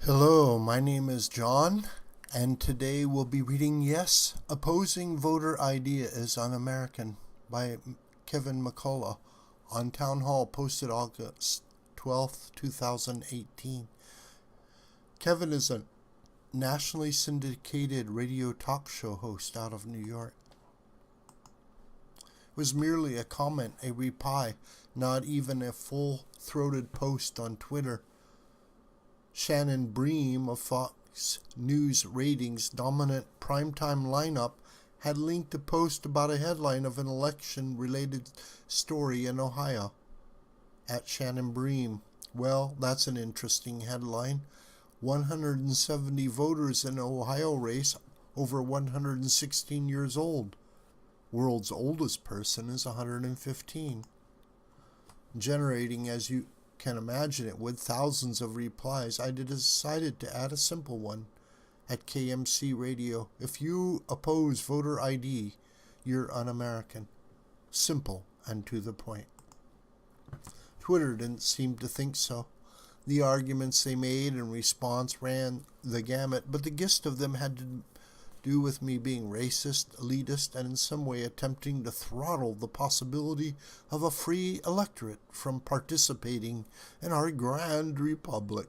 Hello, my name is John, and today we'll be reading Yes, Opposing Voter ID is Un-American by Kevin McCullough on Townhall, posted August 12th, 2018. Kevin is a nationally syndicated radio talk show host out of New York. It was merely a comment, a reply, not even a full-throated post on Twitter. Shannon Bream of Fox News Ratings' dominant primetime lineup had linked a post about a headline of an election-related story in Ohio. At Shannon Bream, well, that's an interesting headline. 170 voters in Ohio race over 116 years old. World's oldest person is 115. Generating, as you can imagine it would, thousands of replies, I decided to add a simple one at KMC Radio. If you oppose voter ID, you're un-American. Simple and to the point. Twitter didn't seem to think so. The arguments they made in response ran the gamut, but the gist of them had to do with me being racist, elitist, and in some way attempting to throttle the possibility of a free electorate from participating in our grand republic.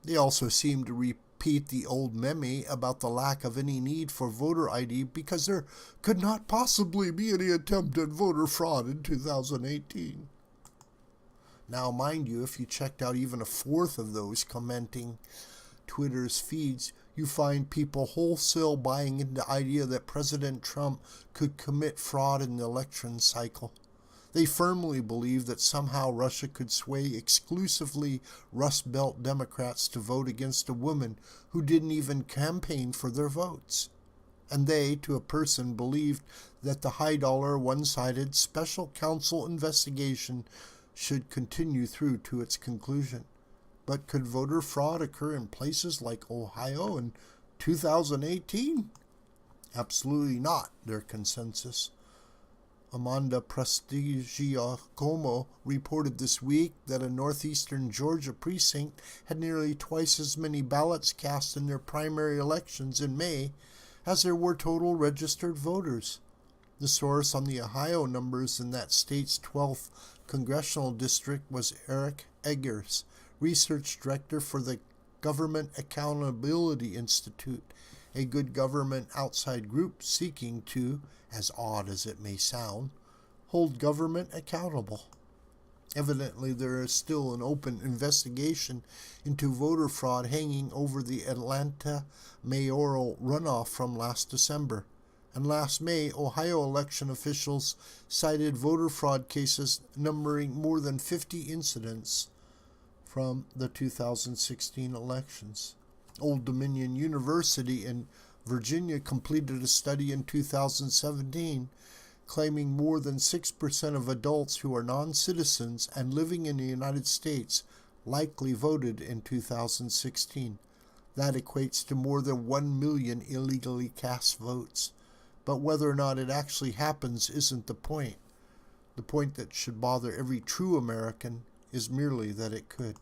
They also seemed to repeat the old meme about the lack of any need for voter ID because there could not possibly be any attempt at voter fraud in 2018. Now, mind you, if you checked out even a fourth of those commenting Twitter's feeds, you find people wholesale buying into the idea that President Trump could commit fraud in the election cycle. They firmly believe that somehow Russia could sway exclusively Rust Belt Democrats to vote against a woman who didn't even campaign for their votes. And they, to a person, believed that the high-dollar, one-sided special counsel investigation should continue through to its conclusion. But could voter fraud occur in places like Ohio in 2018? Absolutely not, their consensus. Amanda Prestigiacomo reported this week that a northeastern Georgia precinct had nearly twice as many ballots cast in their primary elections in May as there were total registered voters. The source on the Ohio numbers in that state's 12th congressional district was Eric Eggers, research director for the Government Accountability Institute, a good government outside group seeking to, as odd as it may sound, hold government accountable. Evidently, there is still an open investigation into voter fraud hanging over the Atlanta mayoral runoff from last December. And last May, Ohio election officials cited voter fraud cases numbering more than 50 incidents from the 2016 elections. Old Dominion University in Virginia completed a study in 2017 claiming more than 6% of adults who are non-citizens and living in the United States likely voted in 2016. That equates to more than 1 million illegally cast votes. But whether or not it actually happens isn't the point. The point that should bother every true American is merely that it could.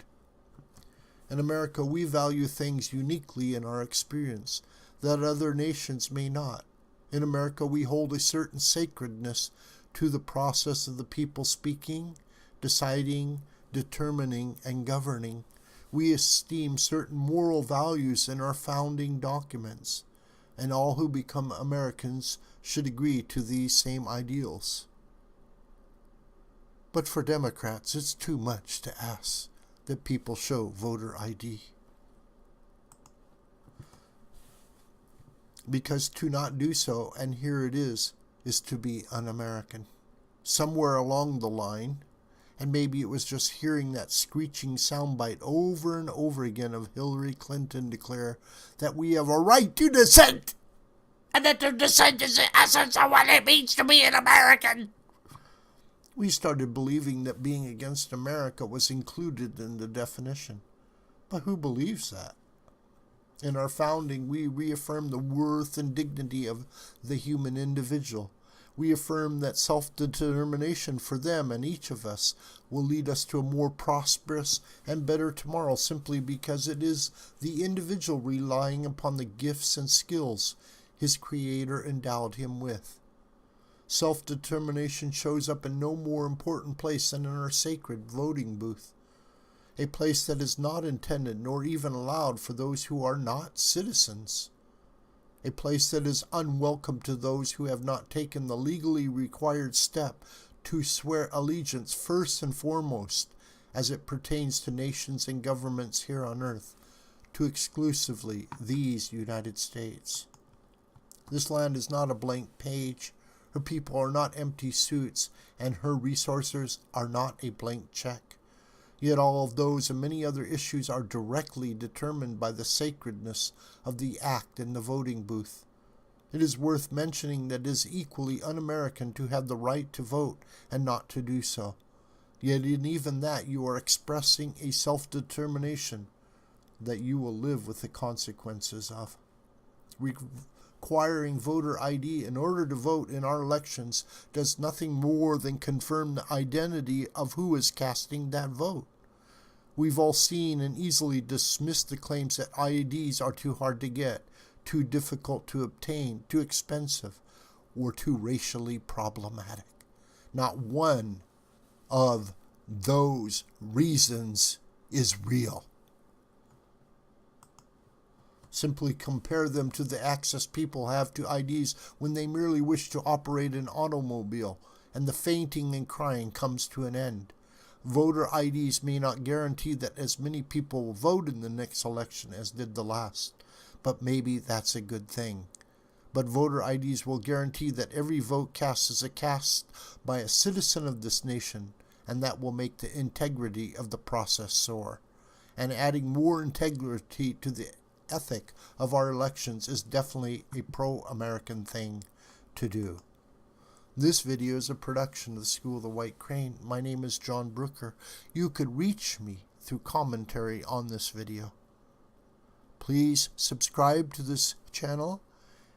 In America, we value things uniquely in our experience that other nations may not. In America, we hold a certain sacredness to the process of the people speaking, deciding, determining, and governing. We esteem certain moral values in our founding documents, and all who become Americans should agree to these same ideals. But for Democrats, it's too much to ask that people show voter ID. Because to not do so, and here it is to be un-American. Somewhere along the line, and maybe it was just hearing that screeching soundbite over and over again of Hillary Clinton declare that we have a right to dissent, and that their dissent is the essence of what it means to be an American. We started believing that being against America was included in the definition. But who believes that? In our founding, we reaffirmed the worth and dignity of the human individual. We affirm that self-determination for them and each of us will lead us to a more prosperous and better tomorrow, simply because it is the individual relying upon the gifts and skills his Creator endowed him with. Self-determination shows up in no more important place than in our sacred voting booth, a place that is not intended nor even allowed for those who are not citizens, a place that is unwelcome to those who have not taken the legally required step to swear allegiance first and foremost, as it pertains to nations and governments here on earth, to exclusively these United States. This land is not a blank page. Her people are not empty suits, and her resources are not a blank check. Yet all of those and many other issues are directly determined by the sacredness of the act in the voting booth. It is worth mentioning that it is equally un-American to have the right to vote and not to do so. Yet in even that you are expressing a self-determination that you will live with the consequences of. Requiring voter ID in order to vote in our elections does nothing more than confirm the identity of who is casting that vote. We've all seen and easily dismissed the claims that IDs are too hard to get, too difficult to obtain, too expensive, or too racially problematic. Not one of those reasons is real. Simply compare them to the access people have to IDs when they merely wish to operate an automobile, and the fainting and crying comes to an end. Voter IDs may not guarantee that as many people will vote in the next election as did the last, but maybe that's a good thing. But voter IDs will guarantee that every vote cast is cast by a citizen of this nation, and that will make the integrity of the process soar. And adding more integrity to the ethic of our elections is definitely a pro-American thing to do. This video is a production of the School of the White Crane. My name is John Brooker. You could reach me through commentary on this video. Please subscribe to this channel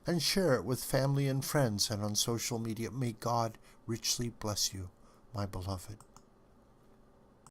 and share it with family and friends and on social media. May God richly bless you, my beloved.